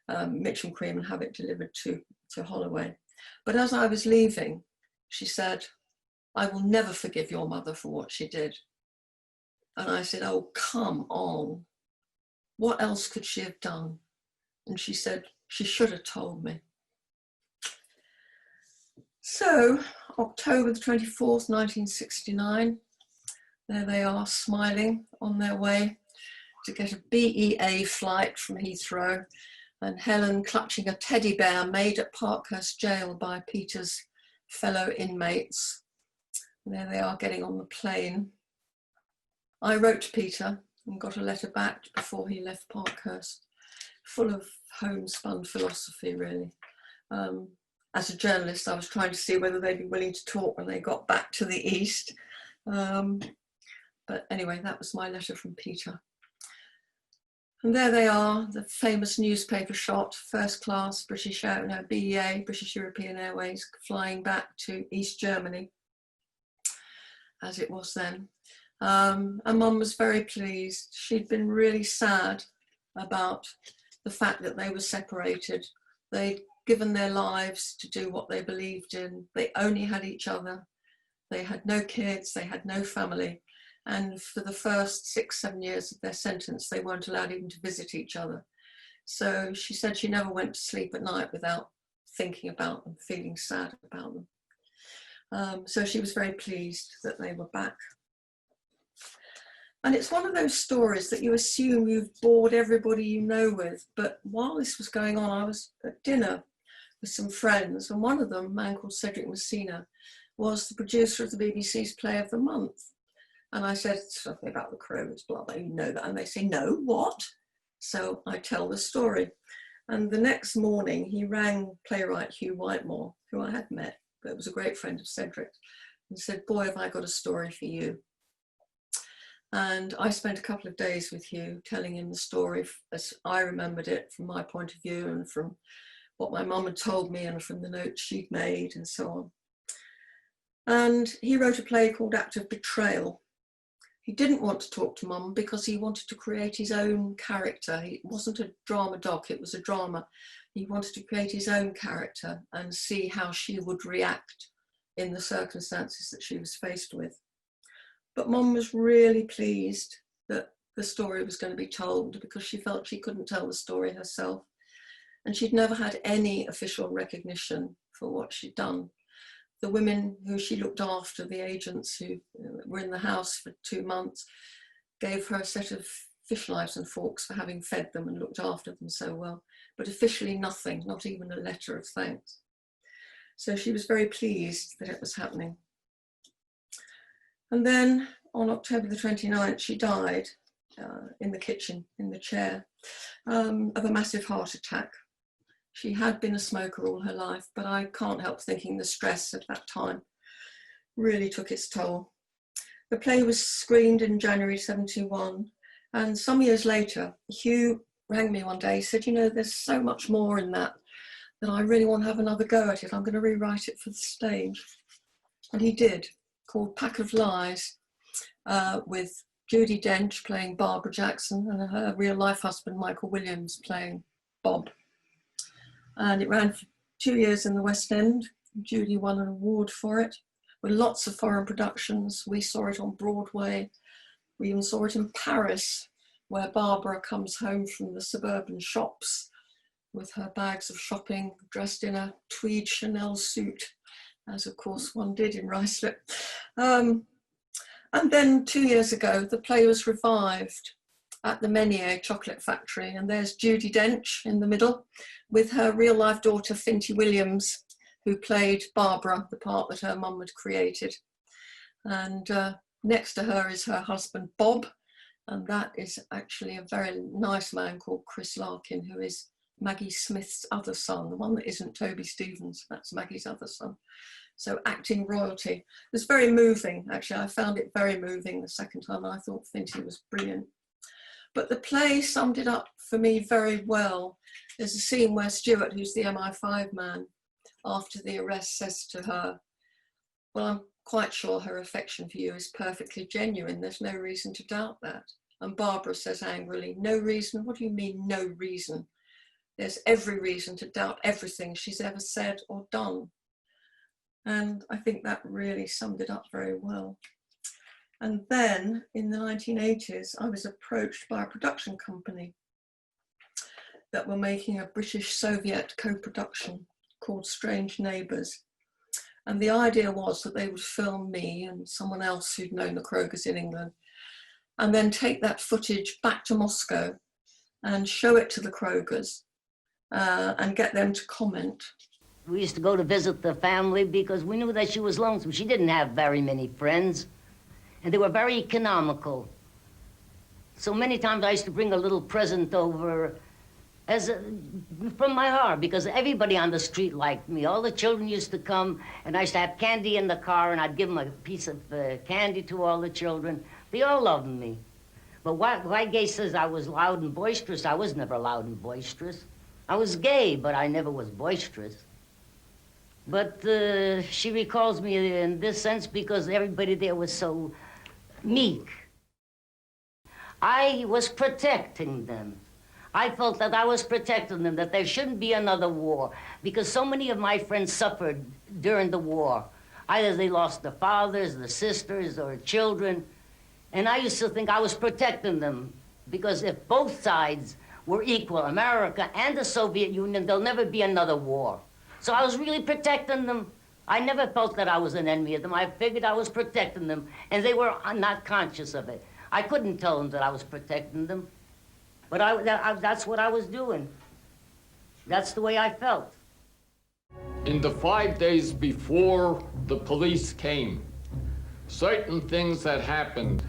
Mitchum cream and have it delivered to Holloway. But as I was leaving, she said, I will never forgive your mother for what she did. And I said, oh, come on. What else could she have done? And she said, She should have told me. So, October the 24th, 1969, there they are smiling on their way to get a BEA flight from Heathrow, and Helen clutching a teddy bear made at Parkhurst Jail by Peter's fellow inmates. And there they are getting on the plane. I wrote to Peter and got a letter back before he left Parkhurst, full of homespun philosophy, really. As a journalist, I was trying to see whether they'd be willing to talk when they got back to the East. But anyway, that was my letter from Peter. And there they are, the famous newspaper shot, first class British, BEA, British European Airways, flying back to East Germany, as it was then. And Mum was very pleased. She'd been really sad about the fact that they were separated. They'd given their lives to do what they believed in. They only had each other. They had no kids, they had no family. And for the first 6-7 years of their sentence, they weren't allowed even to visit each other. So she said she never went to sleep at night without thinking about them, feeling sad about them. So she was very pleased that they were back. And it's one of those stories that you assume you've bored everybody you know with. But while this was going on, I was at dinner with some friends, and one of them, a man called Cedric Messina, was the producer of the BBC's Play of the Month. And I said something about the Krogers, blah, blah, you know that. And they say, no, what? So I tell the story. And the next morning, he rang playwright Hugh Whitemore, who I had met, but was a great friend of Cedric, and said, boy, have I got a story for you. And I spent a couple of days with Hugh telling him the story as I remembered it from my point of view and from what my mum had told me and from the notes she'd made and so on. And he wrote a play called Act of Betrayal. He didn't want to talk to Mum because he wanted to create his own character. It wasn't a drama doc, it was a drama. He wanted to create his own character and see how she would react in the circumstances that she was faced with. But Mum was really pleased that the story was going to be told because she felt she couldn't tell the story herself. And she'd never had any official recognition for what she'd done. The women who she looked after, the agents who were in the house for 2 months, gave her a set of fish knives and forks for having fed them and looked after them so well. But officially nothing, not even a letter of thanks. So she was very pleased that it was happening. And then on October the 29th, she died in the kitchen, in the chair, of a massive heart attack. She had been a smoker all her life, but I can't help thinking the stress at that time really took its toll. The play was screened in January 71, and some years later, Hugh rang me one day. He said, you know, there's so much more in that I really want to have another go at it. I'm going to rewrite it for the stage. And he did, called Pack of Lies, with Judi Dench playing Barbara Jackson and her real-life husband, Michael Williams, playing Bob. And it ran for 2 years in the West End. Judy won an award for it, with lots of foreign productions. We saw it on Broadway. We even saw it in Paris, where Barbara comes home from the suburban shops with her bags of shopping, dressed in a tweed Chanel suit, as of course one did in Ruislip. And then 2 years ago, the play was revived at the Menier Chocolate Factory, and there's Judi Dench in the middle with her real-life daughter Finty Williams, who played Barbara, the part that her mum had created. And next to her is her husband Bob, and that is actually a very nice man called Chris Larkin, who is Maggie Smith's other son, the one that isn't Toby Stevens, that's Maggie's other son. So acting royalty. It was very moving, actually. I found it very moving the second time. I thought Finty was brilliant. But the play summed it up for me very well. There's a scene where Stuart, who's the MI5 man, after the arrest says to her, well, I'm quite sure her affection for you is perfectly genuine. There's no reason to doubt that. And Barbara says angrily, no reason? What do you mean, no reason? There's every reason to doubt everything she's ever said or done. And I think that really summed it up very well. And then in the 1980s, I was approached by a production company that were making a British-Soviet co-production called Strange Neighbours. And the idea was that they would film me and someone else who'd known the Krogers in England, and then take that footage back to Moscow and show it to the Krogers and get them to comment. We used to go to visit the family because we knew that she was lonesome. She didn't have very many friends, and they were very economical. So many times I used to bring a little present over from my heart, because everybody on the street liked me. All the children used to come, and I used to have candy in the car, and I'd give them a piece of candy to all the children. They all loved me. But why Gay says I was loud and boisterous, I was never loud and boisterous. I was gay, but I never was boisterous. But she recalls me in this sense because everybody there was so meek. I was protecting them. I felt that I was protecting them, that there shouldn't be another war, because so many of my friends suffered during the war. Either they lost their fathers, their sisters, or children. And I used to think I was protecting them, because if both sides were equal, America and the Soviet Union, there'll never be another war. So I was really protecting them. I never felt that I was an enemy of them. I figured I was protecting them, and they were not conscious of it. I couldn't tell them that I was protecting them, but that's what I was doing. That's the way I felt. In the 5 days before the police came, certain things had happened.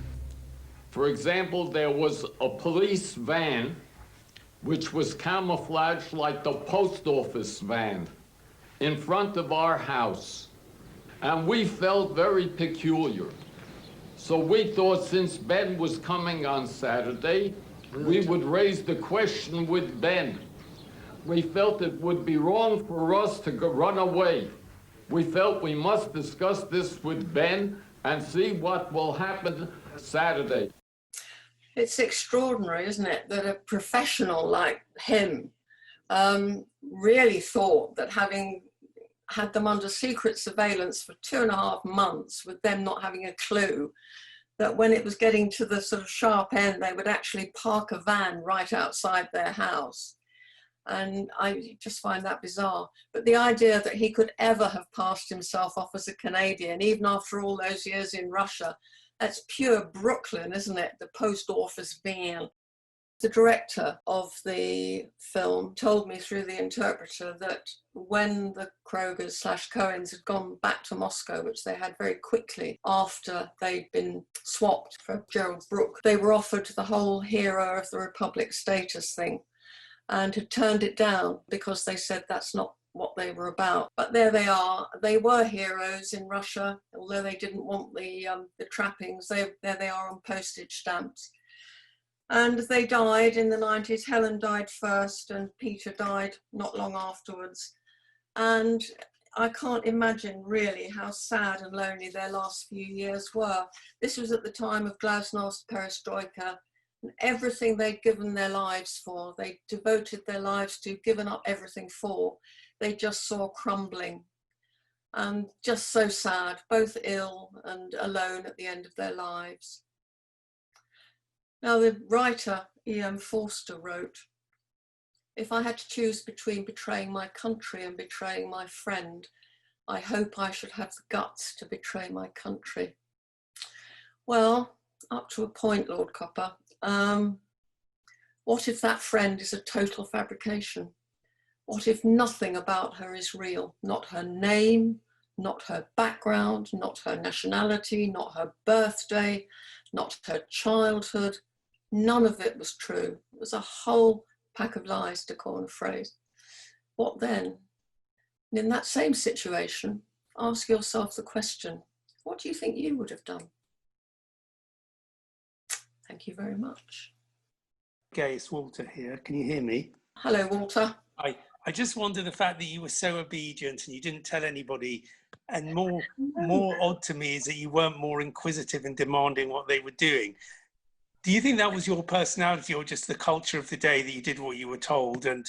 For example, there was a police van which was camouflaged like the post office van in front of our house. And we felt very peculiar. So we thought, since Ben was coming on Saturday, we would raise the question with Ben. We felt it would be wrong for us to run away. We felt we must discuss this with Ben and see what will happen Saturday. It's extraordinary, isn't it, that a professional like him really thought that having had them under secret surveillance for 2.5 months, with them not having a clue, that when it was getting to the sort of sharp end, they would actually park a van right outside their house. And I just find that bizarre. But the idea that he could ever have passed himself off as a Canadian, even after all those years in Russia, that's pure Brooklyn, isn't it? The post office van. The director of the film told me through the interpreter that when the Krogers / Cohens had gone back to Moscow, which they had very quickly after they'd been swapped for Gerald Brooke, they were offered the whole hero of the Republic status thing and had turned it down because they said that's not what they were about. But there they are. They were heroes in Russia, although they didn't want the trappings. There they are on postage stamps. And they died in the 90s. Helen died first and Peter died not long afterwards. And I can't imagine really how sad and lonely their last few years were. This was at the time of Glasnost, perestroika, and everything they'd given their lives for, they devoted their lives to, given up everything for, they just saw crumbling. And just so sad, both ill and alone at the end of their lives. Now, the writer, E.M. Forster, wrote, "If I had to choose between betraying my country and betraying my friend, I hope I should have the guts to betray my country." Well, up to a point, Lord Copper. What if that friend is a total fabrication? What if nothing about her is real? Not her name, not her background, not her nationality, not her birthday, not her childhood. None of it was true. It was a whole pack of lies, to coin a phrase. What then? And in that same situation, ask yourself the question, what do you think you would have done? Thank you very much. Okay, it's Walter here. Can you hear me? Hello, Walter. I just wonder the fact that you were so obedient and you didn't tell anybody, and more odd to me is that you weren't more inquisitive and demanding what they were doing. Do you think that was your personality or just the culture of the day that you did what you were told, and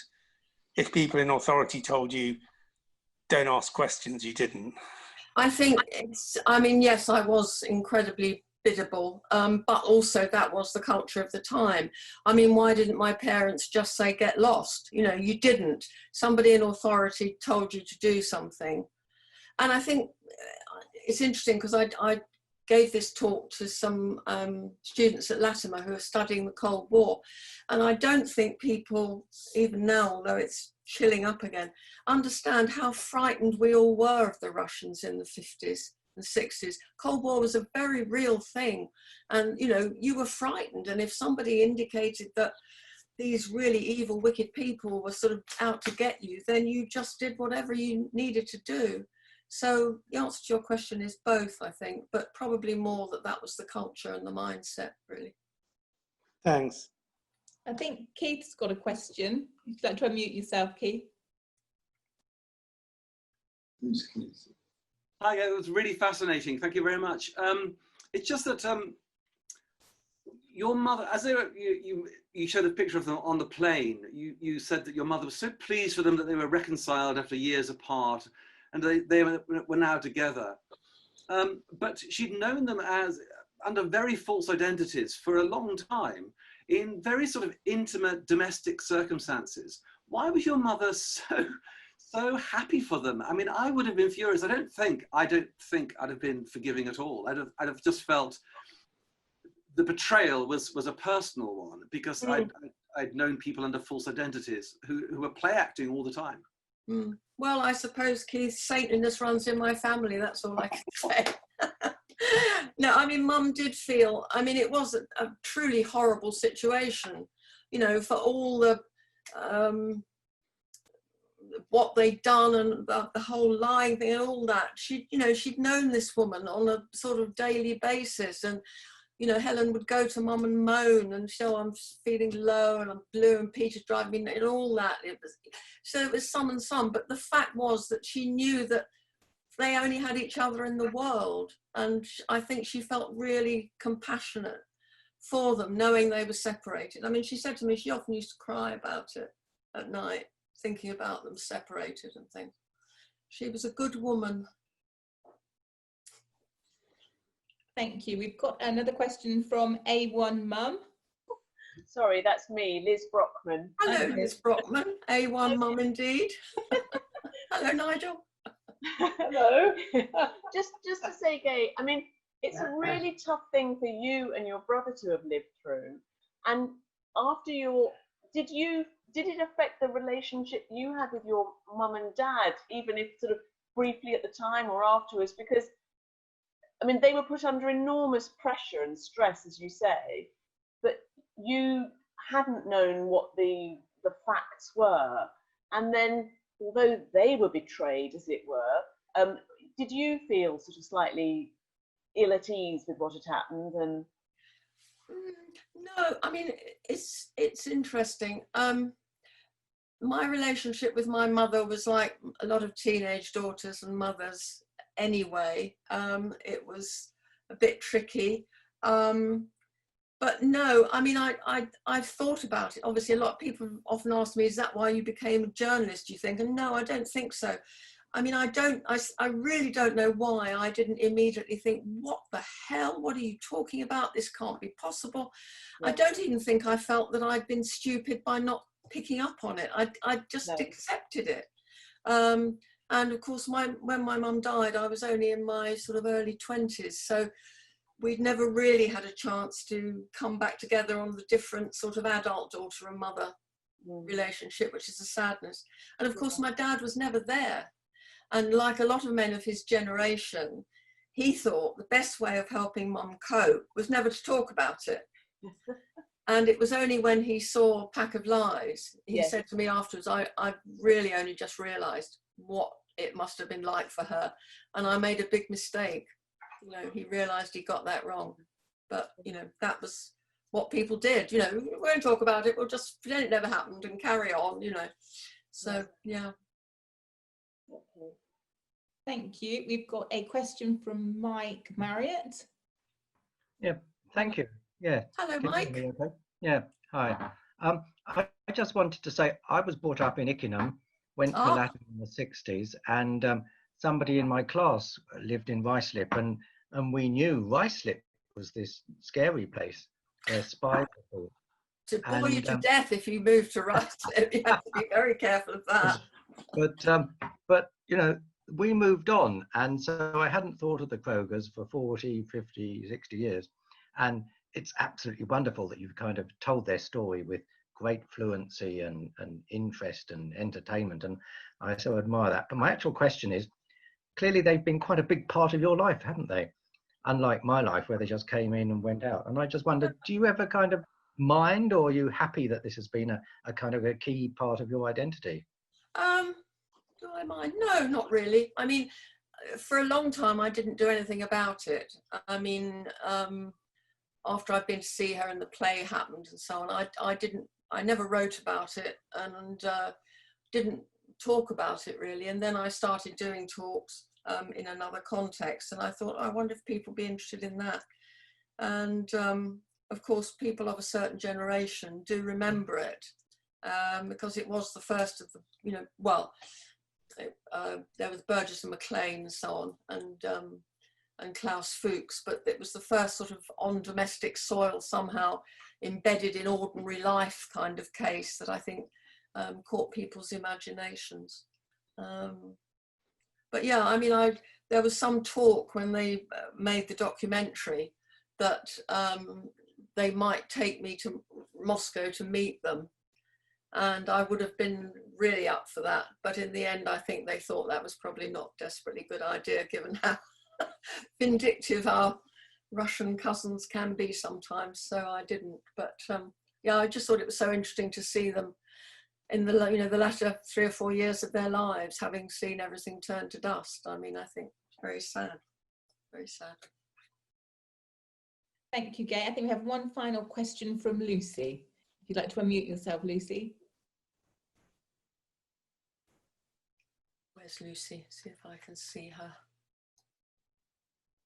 if people in authority told you don't ask questions, you didn't? I think yes, I was incredibly biddable, but also that was the culture of the time. I mean, why didn't my parents just say, get lost? You know, you didn't. Somebody in authority told you to do something. And I think it's interesting because I gave this talk to some students at Latimer who are studying the Cold War. And I don't think people, even now, although it's chilling up again, understand how frightened we all were of the Russians in the 50s and 60s. Cold War was a very real thing. And, you know, you were frightened. And if somebody indicated that these really evil, wicked people were sort of out to get you, then you just did whatever you needed to do. So the answer to your question is both, I think, but probably more that was the culture and the mindset, really. Thanks. I think Keith's got a question. Would you like to unmute yourself, Keith? Who's Keith? Hi, it was really fascinating. Thank you very much. It's just that your mother, as they were, you showed a picture of them on the plane. You said that your mother was so pleased for them that they were reconciled after years apart, and they were now together. But she'd known them as under very false identities for a long time, in very sort of intimate domestic circumstances. Why was your mother so happy for them? I mean, I would have been furious. I don't think I'd have been forgiving at all. I'd have just felt the betrayal was a personal one, because I'd known people under false identities who were play acting all the time. Mm. Well, I suppose, Keith, saintliness runs in my family. That's all I can say. No, I mean, Mum did feel, I mean, it was a truly horrible situation, you know, for all the, what they'd done and the whole lying thing and all that. She, you know, she'd known this woman on a sort of daily basis, and, you know, Helen would go to Mum and moan and show, I'm feeling low and I'm blue and Peter's driving me and all that. So it was some and some, but the fact was that she knew that they only had each other in the world. And I think she felt really compassionate for them, knowing they were separated. I mean, she said to me, she often used to cry about it at night, thinking about them separated and things. She was a good woman. Thank you. We've got another question from A1 Mum. Sorry, that's me, Liz Brockman. Hello, Liz Brockman. A1 Mum indeed. Hello, Nigel. Hello. just to say, Gay, I mean, it's a really tough thing for you and your brother to have lived through. And after did it affect the relationship you had with your mum and dad, even if sort of briefly at the time or afterwards? Because, I mean, they were put under enormous pressure and stress, as you say, but you hadn't known what the facts were. And then, although they were betrayed, as it were, did you feel sort of slightly ill at ease with what had happened? And no, I mean, it's interesting. My relationship with my mother was like a lot of teenage daughters and mothers anyway. It was a bit tricky. But no, I mean, I've thought about it. Obviously, a lot of people often ask me, is that why you became a journalist, do you think? And no, I don't think so. I mean, I really don't know why I didn't immediately think, what the hell? What are you talking about? This can't be possible. Yeah. I don't even think I felt that I'd been stupid by not picking up on it. I just accepted it. And of course, when my mum died, I was only in my sort of early 20s. So we'd never really had a chance to come back together on the different sort of adult daughter and mother relationship, which is a sadness. And of course, my dad was never there. And like a lot of men of his generation, he thought the best way of helping Mum cope was never to talk about it. And it was only when he saw Pack of Lies, he said to me afterwards, I really only just realised what it must have been like for her. And I made a big mistake. You know, he realised he got that wrong. But, you know, that was what people did. You know, we won't talk about it, we'll just pretend it never happened and carry on, you know. So, yeah. Thank you. We've got a question from Mike Marriott. Yeah, thank you. Yeah. Hello, Mike. Okay? Yeah, hi. I just wanted to say I was brought up in Ickenham, went to Latin in the 60s, and somebody in my class lived in Ruislip, and we knew Ruislip was this scary place where spies were called. To bore you to death if you move to Ruislip. You have to be very careful of that. But you know, we moved on, and so I hadn't thought of the Krogers for 40, 50, 60 years. And it's absolutely wonderful that you've kind of told their story with great fluency and interest and entertainment. And I so admire that. But my actual question is, clearly they've been quite a big part of your life, haven't they? Unlike my life, where they just came in and went out. And I just wondered, do you ever kind of mind, or are you happy that this has been a kind of a key part of your identity? Do I mind? No, not really. I mean, for a long time, I didn't do anything about it. I mean, after I'd been to see her and the play happened and so on, I never wrote about it and didn't talk about it really. And then I started doing talks in another context, and I thought, I wonder if people would be interested in that. And of course, people of a certain generation do remember it because it was the first of the, you know, well, there was Burgess and MacLean and so on, and Klaus Fuchs, but it was the first sort of on domestic soil, somehow embedded in ordinary life kind of case that I think caught people's imaginations. But yeah, I mean, there was some talk when they made the documentary that they might take me to Moscow to meet them. And I would have been really up for that. But in the end, I think they thought that was probably not a desperately good idea, given how vindictive our Russian cousins can be sometimes. So I didn't. But yeah, I just thought it was so interesting to see them in the, you know, the latter 3 or 4 years of their lives, having seen everything turn to dust. I mean, I think it's very sad, very sad. Thank you, Gay. I think we have one final question from Lucy. If you'd like to unmute yourself, Lucy. Where's Lucy? See if I can see her.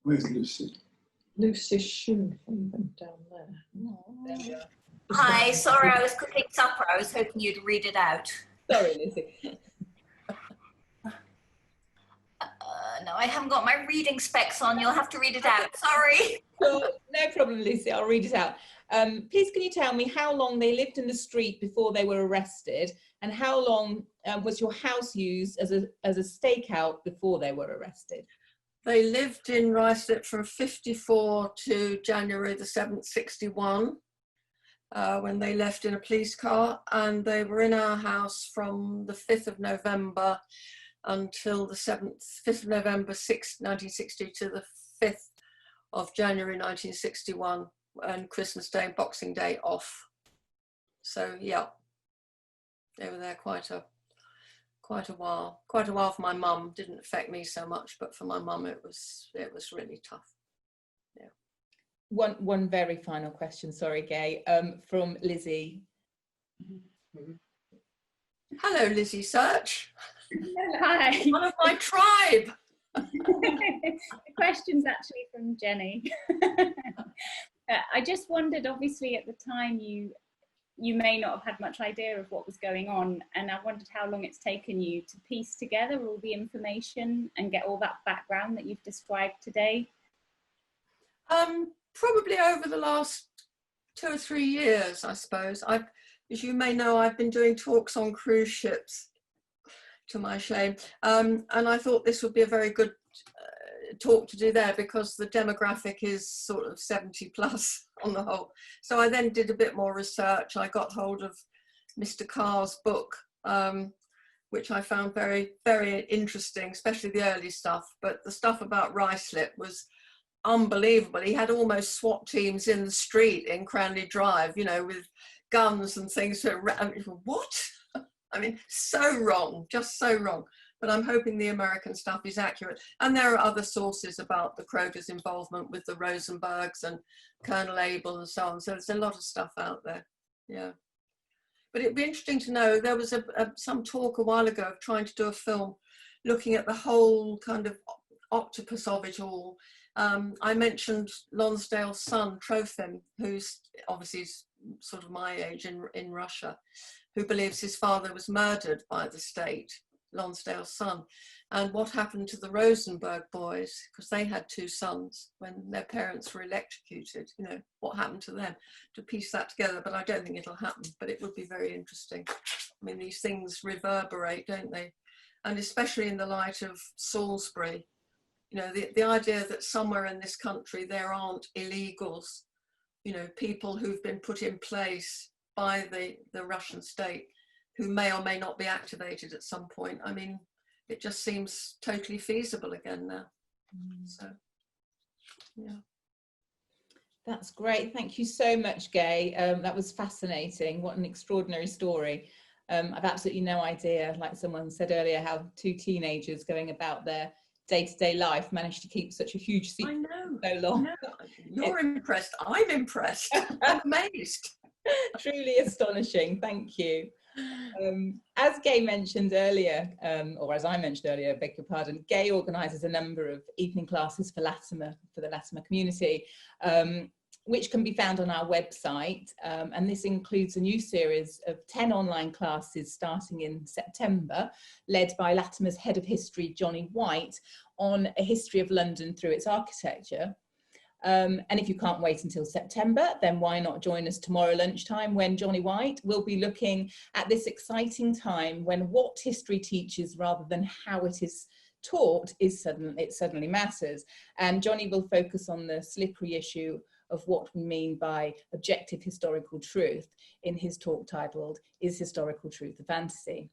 Where's Lucy? Lucy Shoon down there. Oh, there we are. Hi, sorry, I was cooking supper. I was hoping you'd read it out. Sorry, Lucy. No, I haven't got my reading specs on. You'll have to read it out. Sorry. No problem, Lucy. I'll read it out. Please, can you tell me how long they lived in the street before they were arrested, and how long was your house used as a stakeout before they were arrested? They lived in Ruislip from 54 to January the 7th, 61, when they left in a police car, and they were in our house from the 5th of November until the 5th of November 1960 to the 5th of January 1961, and Christmas Day and Boxing Day off. So yeah, they were there quite a while. Quite a while for my mum. Didn't affect me so much, but for my mum it was really tough. Yeah. One very final question, sorry, Gay, from Lizzie. Hello, Lizzie Search. Hi. One of my tribe. The question's actually from Jenny. I just wondered, obviously at the time you may not have had much idea of what was going on, and I wondered how long it's taken you to piece together all the information and get all that background that you've described today. Probably over the last 2 or 3 years, I suppose. As you may know, I've been doing talks on cruise ships, to my shame, and I thought this would be a very good talk to do there, because the demographic is sort of 70 plus on the whole. So I then did a bit more research. I got hold of Mr. Carr's book, which I found very, very interesting, especially the early stuff. But the stuff about Ruislip was unbelievable. He had almost SWAT teams in the street in Cranley Drive, you know, with guns and things. What? I mean, so wrong, just so wrong. But I'm hoping the American stuff is accurate. And there are other sources about the Kroger's involvement with the Rosenbergs and Colonel Abel and so on. So there's a lot of stuff out there, yeah. But it'd be interesting to know, there was some talk a while ago of trying to do a film looking at the whole kind of octopus of it all. I mentioned Lonsdale's son, Trofim, who's obviously sort of my age in Russia, who believes his father was murdered by the state. Lonsdale's son. And what happened to the Rosenberg boys, because they had 2 sons when their parents were electrocuted, you know, what happened to them, to piece that together. But I don't think it'll happen, but it would be very interesting. I mean, these things reverberate, don't they? And especially in the light of Salisbury, you know, the idea that somewhere in this country there aren't illegals, you know, people who've been put in place by the Russian state who may or may not be activated at some point. I mean, it just seems totally feasible again now. So, yeah. That's great. Thank you so much, Gay. That was fascinating. What an extraordinary story. I've absolutely no idea, like someone said earlier, how 2 teenagers going about their day-to-day life managed to keep such a huge secret for so long. You're impressed. I'm impressed. I'm amazed. Truly astonishing. Thank you. As Gay mentioned earlier, or as I mentioned earlier, beg your pardon, Gay organises a number of evening classes for Latimer, for the Latimer community, which can be found on our website. And this includes a new series of 10 online classes starting in September, led by Latimer's Head of History, Johnny White, on a history of London through its architecture. And if you can't wait until September, then why not join us tomorrow lunchtime when Johnny White will be looking at this exciting time when what history teaches rather than how it is taught is suddenly matters. And Johnny will focus on the slippery issue of what we mean by objective historical truth in his talk titled, Is Historical Truth a Fantasy?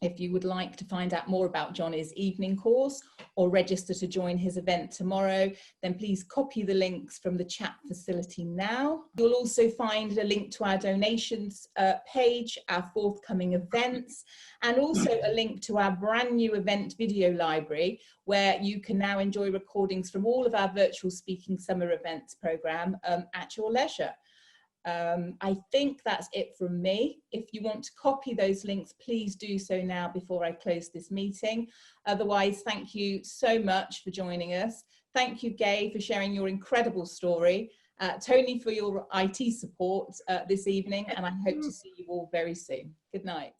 If you would like to find out more about Johnny's evening course or register to join his event tomorrow, then please copy the links from the chat facility now. You'll also find a link to our donations page, our forthcoming events, and also a link to our brand new event video library, where you can now enjoy recordings from all of our virtual speaking summer events program at your leisure. I think that's it from me. If you want to copy those links, please do so now before I close this meeting. Otherwise, thank you so much for joining us. Thank you, Gay, for sharing your incredible story. Tony, for your IT support this evening, and I hope to see you all very soon. Good night.